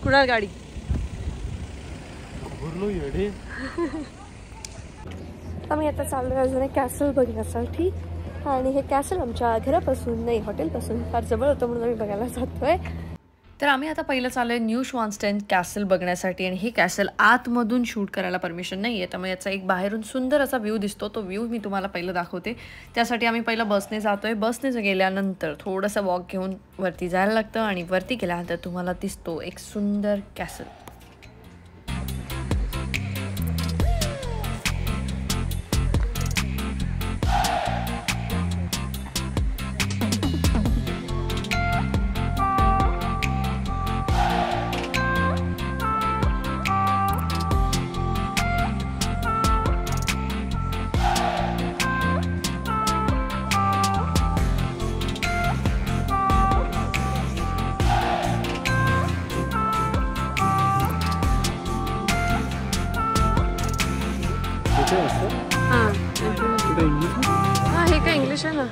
कुणाल गाडी आम्ही आता चाललो अजून एक कॅसल बघण्यासाठी आणि हे कॅसल आमच्या घरापासून नाही हॉटेलपासून फार जवळ होतं म्हणून आम्ही बघायला जातोय. तर आम्ही आता पहिलं चाललोय न्यू श्वानस्टेन कॅसल बघण्यासाठी आणि हे कॅसल आतमधून शूट करायला परमिशन नाही आहे, त्यामुळे याचा एक बाहेरून सुंदर असा व्ह्यू दिसतो. तो व्ह्यू मी तुम्हाला पहिलं दाखवते. त्यासाठी आम्ही पहिलं बसने जातोय. बसने गेल्यानंतर थोडंसं वॉक घेऊन वरती जायला लागतं आणि वरती गेल्यानंतर तुम्हाला दिसतो एक सुंदर कॅसल. हाँ हे का इंग्लिश आहे ना.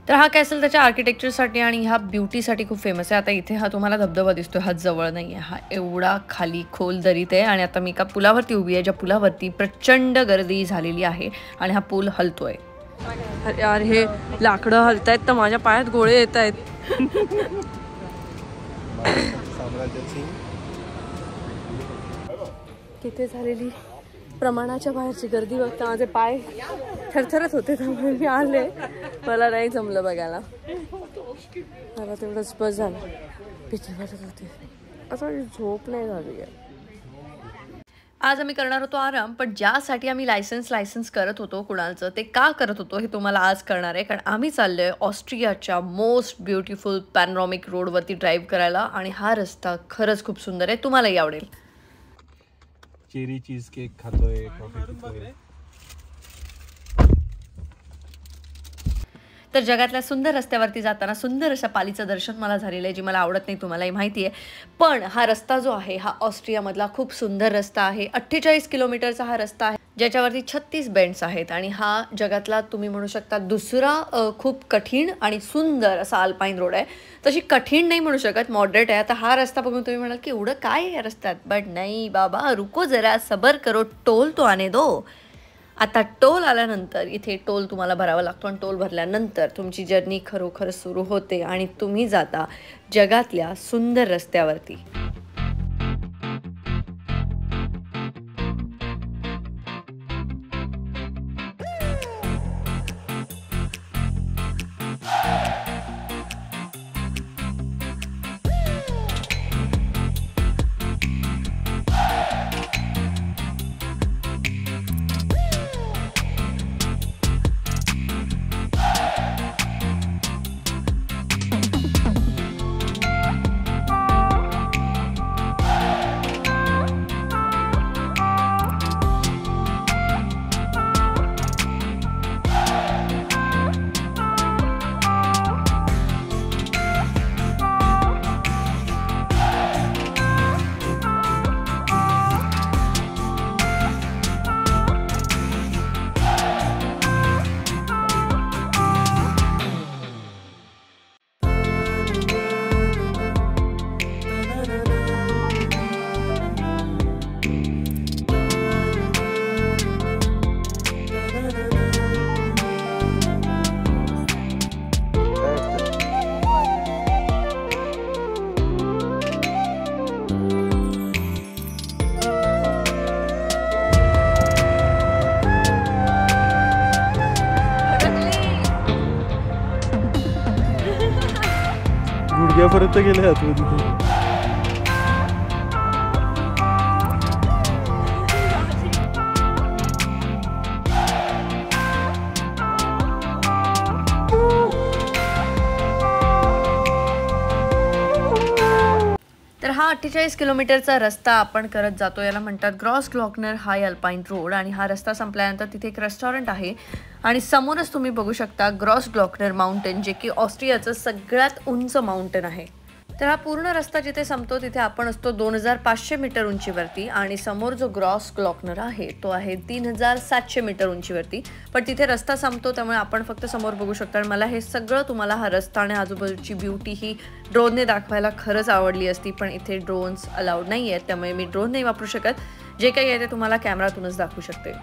तर हा कॅसल त्याच्या आर्किटेक्चरसाठी आणि ह्या ब्युटीसाठी खूप फेमस आहे. आता इथे हा तुम्हाला धबधबा दिसतोय, हा जवळ नाही आहे, हा एवढा खाली खोल दरीत आहे. आणि आता मी एका पुलावरती उभी आहे, ज्या पुलावरती प्रचंड गर्दी झालेली आहे आणि हा पूल हलतोय. अरे यार हे लाकडं हलतायत तर माझ्या पायात गोळे येत आहेत. किती झालेली प्रमाणाच्या बाहेरची गर्दी बघता माझे पाय थरथरत होते, त्यामुळे मी आले. मला नाही जमलं बघायला. मला तेवढंच बस झालं. भीती वाटत होती. आता झोप नाही झाली आहे. आज आम्ही करणार होतो आराम, पण ज्यासाठी आम्ही लायसन्स करत होतो कुणालचं, ते का करत होतो हे तुम्हाला आज करणार आहे. कारण आम्ही चाललोय ऑस्ट्रियाच्या मोस्ट ब्युटिफुल पॅनोरामिक रोडवरती ड्राईव्ह करायला आणि हा रस्ता खरंच खूप सुंदर आहे, तुम्हालाही आवडेल. चेरी चीज केक खातोय, कॉफी पितोय. तर जगातल्या सुंदर रस्त्यावरती जाताना सुंदर अशा पालीचं दर्शन मला झालेलं आहे, जी मला आवडत नाही, तुम्हालाही माहिती आहे. पण हा रस्ता जो आहे हा ऑस्ट्रियामधला खूप सुंदर रस्ता आहे. 48 किलोमीटरचा हा रस्ता आहे, ज्याच्यावरती 36 बेंड्स आहेत. आणि हा जगातला तुम्ही म्हणू शकता दुसरा खूप कठीण आणि सुंदर असा अल्पाईन रोड आहे. तशी कठीण नाही म्हणू शकत, मॉडरेट आहे. आता हा रस्ता बघून तुम्ही म्हणाल की एवढं काय आहे या रस्त्यात, बट नाही बाबा, रुको जरा, सबर करो, टोल तो आने दो. आता टोल आल्यानंतर इथे टोल तुम्हाला भरावा लागतो आणि टोल भरल्यानंतर तुमची जर्नी खरोखर सुरू होते आणि तुम्ही जाता जगातल्या सुंदर रस्त्यावरती. गुडघ्यापर्यंत गेले आतमध्ये. हा 48 किलोमीटरचा रस्ता आपण करत जातो. याला म्हणतात ग्रॉस ग्लॉकनर हाय अल्पाईन रोड. आणि हा रस्ता संपल्यानंतर तिथे एक रेस्टॉरंट आहे आणि समोरच तुम्ही बघू शकता ग्रॉस ग्लॉकनर माउंटेन, जे की ऑस्ट्रियाचं सगळ्यात उंच माउंटेन आहे. तर हा पूर्ण रस्ता जिथे संपतो तिथे आपण असतो 2500 मीटर उंचीवरती आणि समोर जो ग्रॉस ग्लॉकनर आहे तो आहे 3700 मीटर उंचीवरती. पण तिथे रस्ता संपतो त्यामुळे आपण फक्त समोर बघू शकता. आणि मला हे सगळं तुम्हाला हा रस्ता आणि आजूबाजूची ब्युटी ही ड्रोनने दाखवायला खरंच आवडली असती, पण इथे ड्रोन्स अलाउड नाही आहेत त्यामुळे मी ड्रोन नाही वापरू शकत. जे काही आहे ते तुम्हाला कॅमेरातूनच दाखवू शकते.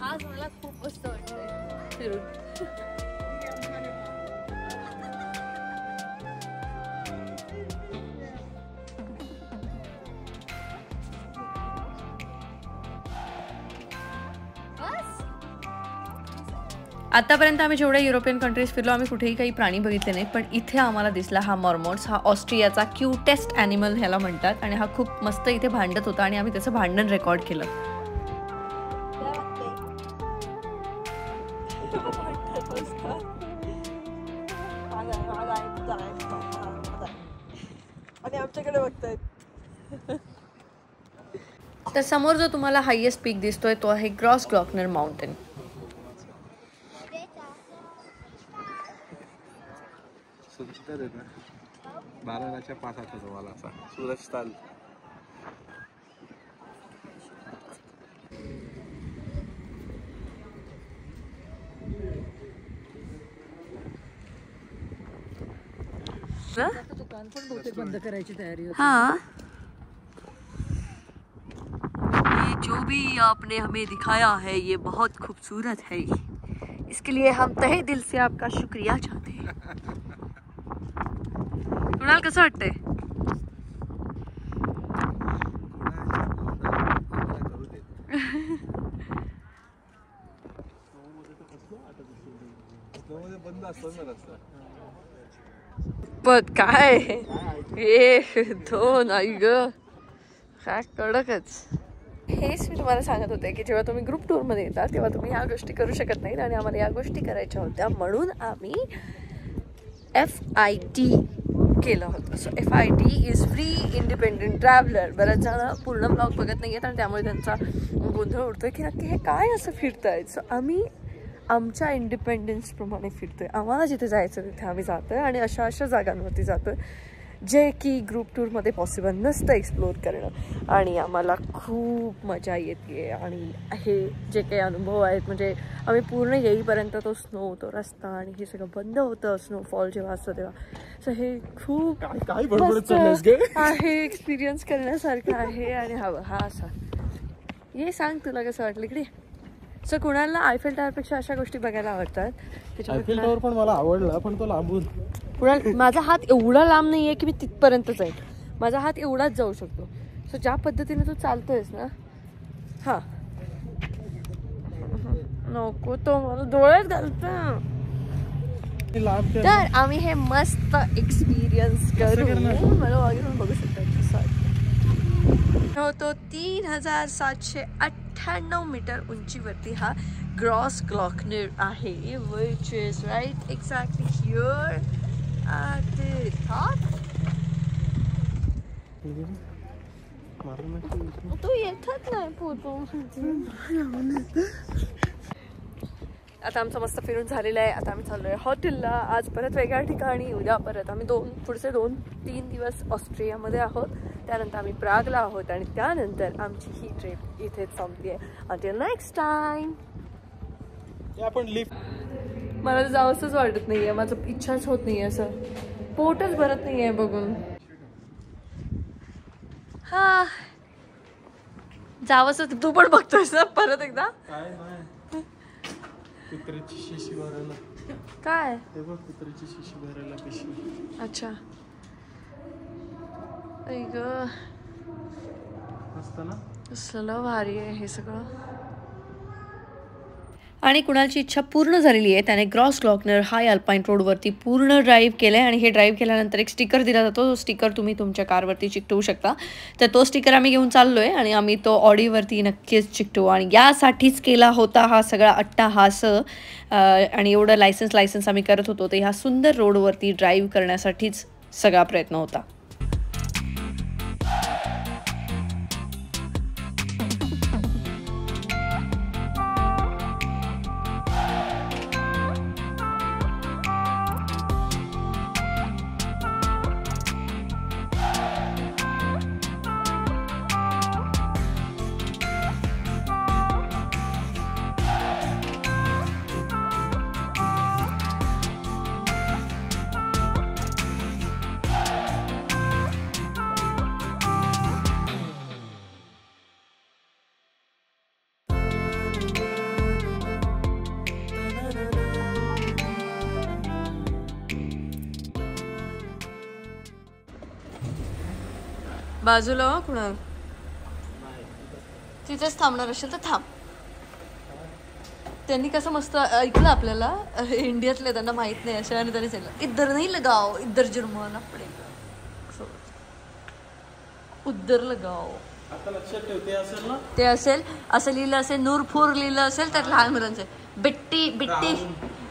आज मला खूप मस्त वाटतंय फिरून. आतापर्यंत आम्ही जेवढ्या युरोपियन कंट्रीज फिरलो आम्ही कुठेही काही प्राणी बघितले नाही, पण इथे आम्हाला दिसला हा मॉर्मॉन्स. हा ऑस्ट्रियाचा क्यूटेस्ट ॲनिमल ह्याला म्हणतात आणि हा खूप मस्त इथे भांडत होता आणि आम्ही त्याचं भांडण रेकॉर्ड केलं. तर समोर जो तुम्हाला हायेस्ट पीक दिसतोय तो आहे ग्रॉस ग्लॉकनर माउंटेन. सुंदर आहे ना, 12च्या पास आता तुम्हाला असा सूरजताल. दुकान पण बहुतेक बंद करायची तयारी होती. हाँ, ये जो भी आपने हमें दिखाया है ये बहुत खूबसूरत है. इसके लिए हम तहे दिल से आपका शुक्रिया चाहते हैं. कुणाल कसं वाटतंय? बंद असतो ना रस्ता. पण काय हे दोन आई ग, काय कडकच. हेच मी तुम्हाला सांगत होते की जेव्हा तुम्ही ग्रुप टूरमध्ये येता तेव्हा तुम्ही ह्या गोष्टी करू शकत नाहीत आणि आम्हाला या गोष्टी करायच्या होत्या म्हणून आम्ही FIT केलं होतं. So FIT is free independent traveller. बऱ्याच जण पूर्ण ब्लॉग बघत नाही आहेत आणि त्यामुळे त्यांचा गोंधळ उडतोय की नक्की हे काय असं फिरतायत. सो आम्ही आमच्या इंडिपेंडन्सप्रमाणे फिरतोय. आम्हाला जिथे जायचं तिथे आम्ही जातोय आणि अशा अशा जागांवरती जातोय जे की ग्रुप टूरमध्ये पॉसिबल नसतं एक्सप्लोअर करणं. आणि आम्हाला खूप मजा येते आणि हे जे काही अनुभव आहेत म्हणजे आम्ही पूर्ण येईपर्यंत तो स्नो, तो रस्ता आणि हे सगळं बंद होतं स्नोफॉल जेव्हा असतं तेव्हा. सो हे खूप आहे, एक्सपिरियन्स करण्यासारखं आहे. आणि हा असा ये सांग तुला कसं वाटलं इकडे. सो कुणाला आयफेल टॉवरपेक्षा अशा गोष्टी बघायला आवडतात. आयफेल टॉवर पण मला आवडला, पण तो लांबून. माझा हात एवढा लांब नाही आहे की मी तिथपर्यंत जाईल. माझा हात एवढाच जाऊ शकतो. सो ज्या पद्धतीने तू चालतोयस ना, हा नको तो मला डोळ्यात घालतो. तर आम्ही हे मस्त एक्सपिरियन्स करू. मला वगैरे बघू शकतो. तो 3798 मीटर उंचीवरती हा ग्रॉस ग्लॉकनर आहे, which is right exactly here at the top. तो येतच नाही फोटो. आता आमचं मस्त फिरून झालेलं आहे. आता आम्ही चाललोय हॉटेलला. आज परत वेगळ्या ठिकाणी, उद्या परत आम्ही पुढचे 2-3 दिवस ऑस्ट्रियामध्ये आहोत. त्यानंतर आम्ही प्रागला आहोत आणि त्यानंतर आमची ही ट्रिप इथेच संपली आहे. Until next time. आपण लिफ्ट. मला जावंसच वाटत नाहीये, माझं इच्छाच होत नाहीये, असं पोटच भरत नाहीये बघून. हा जावंच तू पण बघतोयस ना परत एकदा. काय नाही कुत्र्याची शिशी भरायला. काय ते बघ कुत्र्याची शिशी भरायला पिशवी. अच्छा ऐक मस्त ना. कसलं भारी आहे हे सगळं. आणि कुणालची इच्छा पूर्ण झालेली आहे. त्याने ग्रॉस ग्लॉकनर हाय अल्पाईन रोडवरती पूर्ण ड्राईव्ह केलं आहे आणि हे ड्राईव्ह केल्यानंतर एक स्टिकर दिला जातो. तो स्टिकर तुम्ही तुमच्या कारवरती चिकटवू शकता. तर तो स्टिकर आम्ही घेऊन चाललो आहे आणि आम्ही तो ऑडीवरती नक्कीच चिकटवू आणि यासाठीच केला होता हा सगळा अट्टाहास. आणि एवढं लायसन्स आम्ही करत होतो ते ह्या सुंदर रोडवरती ड्राईव्ह करण्यासाठीच सगळा प्रयत्न होता. बाजूला हो कुणाल, तिथेच थांबणार असेल तर थांब. त्यांनी कसं मस्त ऐकलं आपल्याला इंडियातले, त्यांना माहित नाही अशा आणि त्यांनी सांगितलं इधर नाही लगाओ, इधर जुर्माना पडेगा, उद्धर लगाओ. आता लक्षात ठेव ते असेल ना, ते असेल असं लिहिलं असेल, नूरपूर लिहिलं असेल तर लहान मुलांचे बिट्टी बिट्टी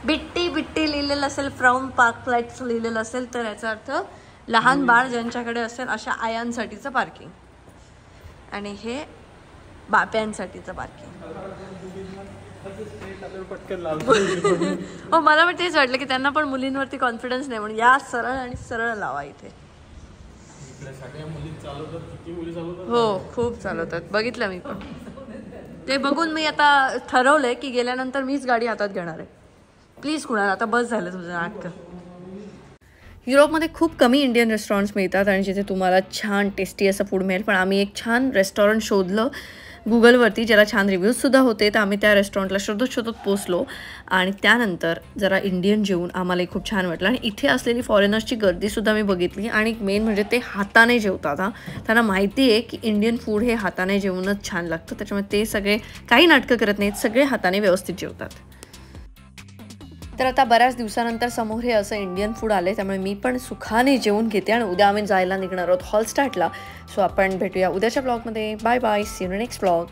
बिट्टी बिट्टी लिहिलेलं असेल, फ्रॉम पार्क फ्लाइट्स लिहिलेलं असेल तर याचा अर्थ लहान बाळ ज्यांच्याकडे असेल अशा आयांसाठीचं पार्किंग, आणि हे बाप्यांसाठीचं पार्किंग. पटकन हो मला पण तेच वाटलं की त्यांना पण मुलींवरती कॉन्फिडन्स नाही म्हणून या सरळ आणि सरळ लावा इथे. हो खूप चालवतात, बघितलं मी पण. ते बघून मी आता ठरवलंय की गेल्यानंतर मीच गाडी हातात घेणार आहे. प्लीज कुणाल आता बस झालं तुझं नाटकं. युरोपमध्ये खूप कमी इंडियन रेस्टॉरंट्स मिळतात आणि जिथे तुम्हाला छान टेस्टी असं फूड मिळेल. पण आम्ही एक छान रेस्टॉरंट शोधलं गुगलवरती ज्याला छान रिव्ह्यूजसुद्धा होते. तर आम्ही त्या रेस्टॉरंटला शोधत पोचलो आणि त्यानंतर जरा इंडियन जेवून आम्हालाही खूप छान वाटलं. आणि इथे असलेली फॉरेनर्सची गर्दीसुद्धा मी बघितली आणि मेन म्हणजे ते हाताने जेवतात. त्यांना माहिती आहे की इंडियन फूड हे हाताने जेवूनच छान लागतं, त्याच्यामुळे ते सगळे काही नाटकं करत नाहीत, सगळे हाताने व्यवस्थित जेवतात. तर आता बऱ्याच दिवसानंतर समोर हे असं इंडियन फूड आले, त्यामुळे मी पण सुखाने जेवून घेते आणि उद्या आम्ही जायला निघणार आहोत हॉलस्टार्टला. सो आपण भेटूया उद्याच्या ब्लॉगमध्ये. Bye bye, see you in next blog.